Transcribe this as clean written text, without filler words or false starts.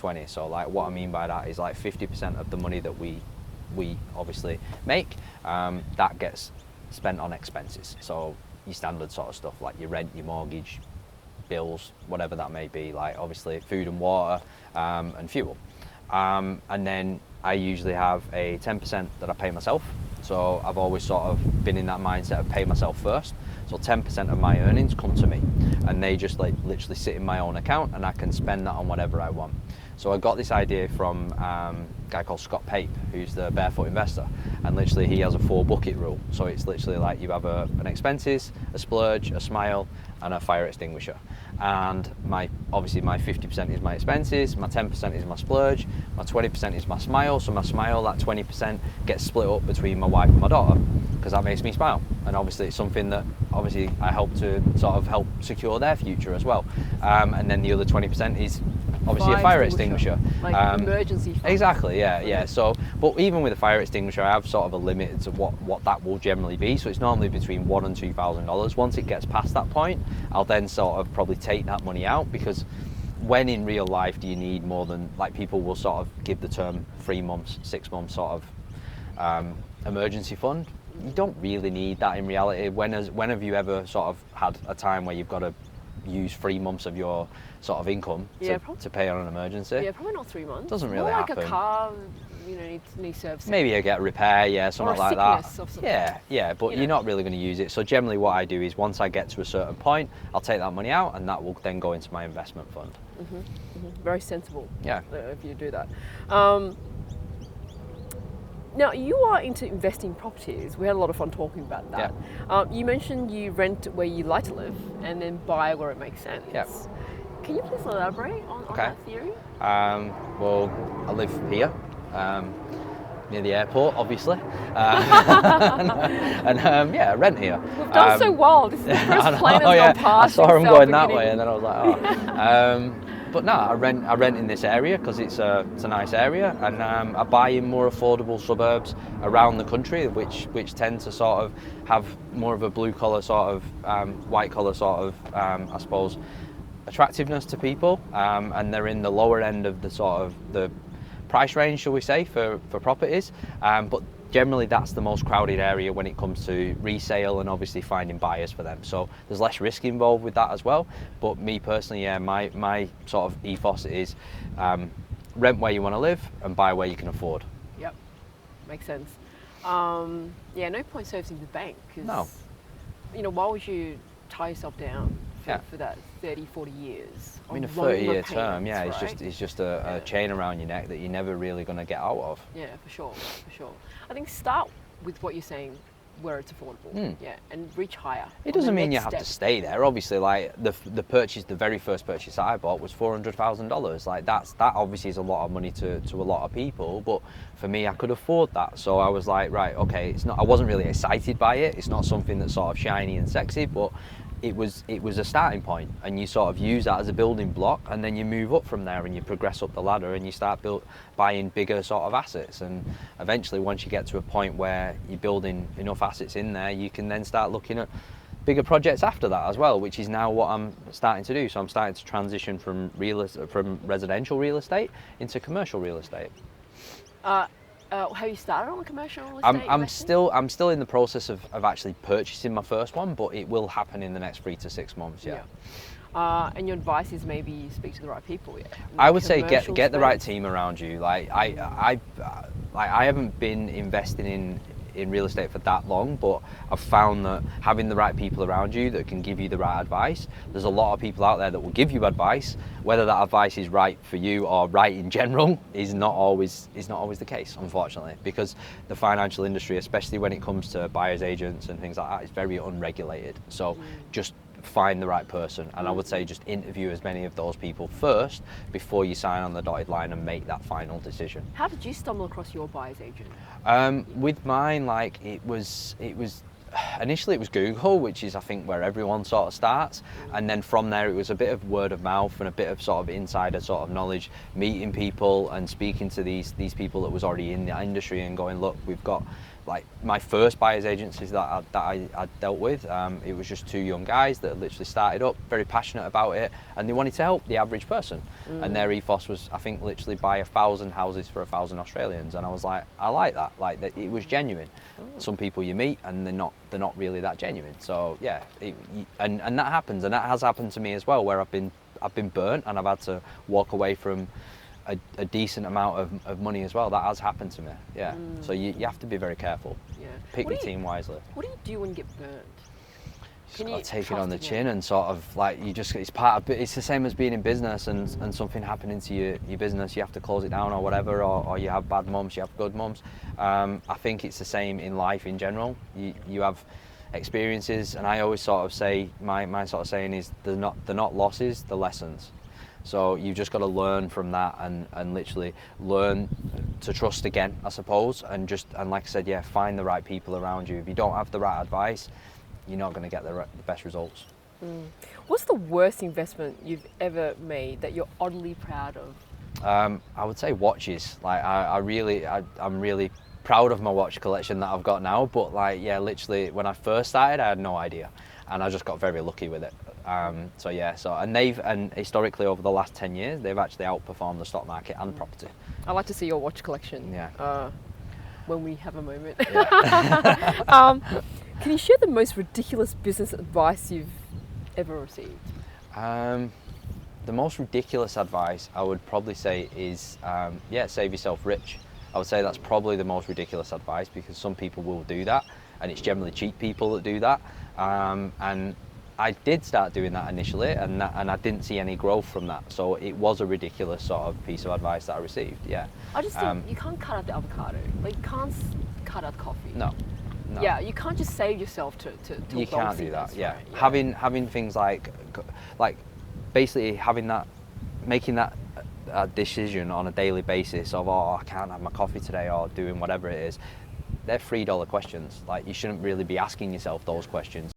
20. So like what I mean by that is like 50% of the money that we obviously make, that gets spent on expenses. So your standard sort of stuff like your rent, your mortgage, bills, whatever that may be, like obviously food and water, and fuel. And then I usually have a 10% that I pay myself. So I've always sort of been in that mindset of pay myself first. So 10% of my earnings come to me, and they just like literally sit in my own account, and I can spend that on whatever I want. So I got this idea from a guy called Pape, who's the Barefoot investor, and literally he has a 4 bucket rule. So it's literally like you have an expenses, a splurge, a smile, and a fire extinguisher. And obviously my 50% is my expenses, my 10% is my splurge, my 20% is my smile. So my smile, that 20% gets split up between my wife and my daughter, because that makes me smile. And obviously it's something that obviously I help to sort of help secure their future as well. And then the other 20% is obviously a fire extinguisher. Like emergency fund. Exactly, yeah. So, but even with a fire extinguisher, I have sort of a limit to what that will generally be. So it's normally between $1,000 and $2,000. Once it gets past that point, I'll then sort of probably take that money out, because when in real life do you need more than, like people will sort of give the term 3 months, 6 months sort of emergency fund. You don't really need that in reality. When have you ever sort of had a time where you've got to use 3 months of your sort of income to pay on an emergency? Yeah, probably not 3 months. Doesn't really happen. Like a car, needs servicing. Maybe I get a repair, something like that. Or sickness. Yeah, but you're not really going to use it. So generally what I do is once I get to a certain point, I'll take that money out, and that will then go into my investment fund. Very sensible. Yeah. If you do that. Now, you are into investing in properties. We had a lot of fun talking about that. Yeah. You mentioned you rent where you like to live and then buy where it makes sense. Yeah. Can you please elaborate on that theory? Well, I live here, near the airport, obviously. And I rent here. We've done so well. This is the first plane that's gone past. I saw him going that way, and then I was like, But no, I rent in this area because it's a nice area, and I buy in more affordable suburbs around the country, which tend to sort of have more of a blue collar sort of white collar sort of I suppose attractiveness to people, and they're in the lower end of the sort of the price range, shall we say, for properties, but generally that's the most crowded area when it comes to resale and obviously finding buyers for them. So there's less risk involved with that as well. But me personally, my sort of ethos is rent where you want to live and buy where you can afford. Yep, makes sense. No point servicing the bank, because why would you tie yourself down for that 30, 40 years? I mean, a 30-year term, it's just a chain around your neck that you're never really going to get out of. Yeah, for sure. I think start with what you're saying, where it's affordable, and reach higher. It doesn't mean you have to stay there. Obviously, like the very first purchase that I bought was $400,000. Like that obviously is a lot of money to a lot of people, but for me, I could afford that. So I was like, right, okay, I wasn't really excited by it. It's not something that's sort of shiny and sexy, but it was a starting point, and you sort of use that as a building block, and then you move up from there and you progress up the ladder and you start buying bigger sort of assets, and eventually once you get to a point where you're building enough assets in there, you can then start looking at bigger projects after that as well, which is now what I'm starting to do. So I'm starting to transition from residential real estate into commercial real estate. Have you started on the commercial real estate? I'm still in the process of actually purchasing my first one, but it will happen in the next 3 to 6 months. Yeah. And your advice is maybe speak to the right people. I would say get the right team around you. Like I haven't been investing in real estate for that long, but I've found that having the right people around you that can give you the right advice. There's a lot of people out there that will give you advice. Whether that advice is right for you or right in general is not always the case, unfortunately, because the financial industry, especially when it comes to buyers agents and things like that, is very unregulated. So just find the right person, and I would say just interview as many of those people first before you sign on the dotted line and make that final decision. How did you stumble across your buyer's agent? With mine, like it was initially it was Google, which is I think where everyone sort of starts, and then from there it was a bit of word of mouth and a bit of sort of insider sort of knowledge, meeting people and speaking to these people that was already in the industry and going, look, we've got like my first buyers agencies that I dealt with, it was just two young guys that literally started up, very passionate about it, and they wanted to help the average person. And their ethos was, I think, literally buy 1,000 houses for 1,000 Australians. And I was like, I like that. Like that, it was genuine. Some people you meet and they're not really that genuine. So yeah, and that happens, and that has happened to me as well, where I've been burnt and I've had to walk away from a decent amount of money as well. That has happened to me. Yeah. So you have to be very careful. Yeah. Pick your team wisely. What do you do when you get burnt? Just gotta take it on the chin and sort of like it's part of it's the same as being in business and something happening to your business, you have to close it down or whatever, or you have bad months, you have good months. I think it's the same in life in general. You have experiences, and I always sort of say my sort of saying is they're not losses, they're lessons. So you've just got to learn from that and literally learn to trust again, I suppose, and like I said, yeah, find the right people around you. If you don't have the right advice, you're not going to get the best results. What's the worst investment you've ever made that you're oddly proud of? I would say watches. Like I'm really proud of my watch collection that I've got now, but like, yeah, literally when I first started, I had no idea, and I just got very lucky with it. And historically over the last 10 years, they've actually outperformed the stock market and property. I'd like to see your watch collection. Yeah. When we have a moment. Yeah. Can you share the most ridiculous business advice you've ever received? The most ridiculous advice I would probably say is, save yourself rich. I would say that's probably the most ridiculous advice, because some people will do that, and it's generally cheap people that do that. And I did start doing that initially, and I didn't see any growth from that. So it was a ridiculous sort of piece of advice that I received. Yeah. I just think you can't cut out the avocado. Like you can't cut out coffee. No. Yeah, you can't just save yourself to you can't do that. Yeah. Right? Yeah. Having things like basically making that decision on a daily basis of, oh, I can't have my coffee today, or doing whatever it is. They're $3 questions. Like, you shouldn't really be asking yourself those questions.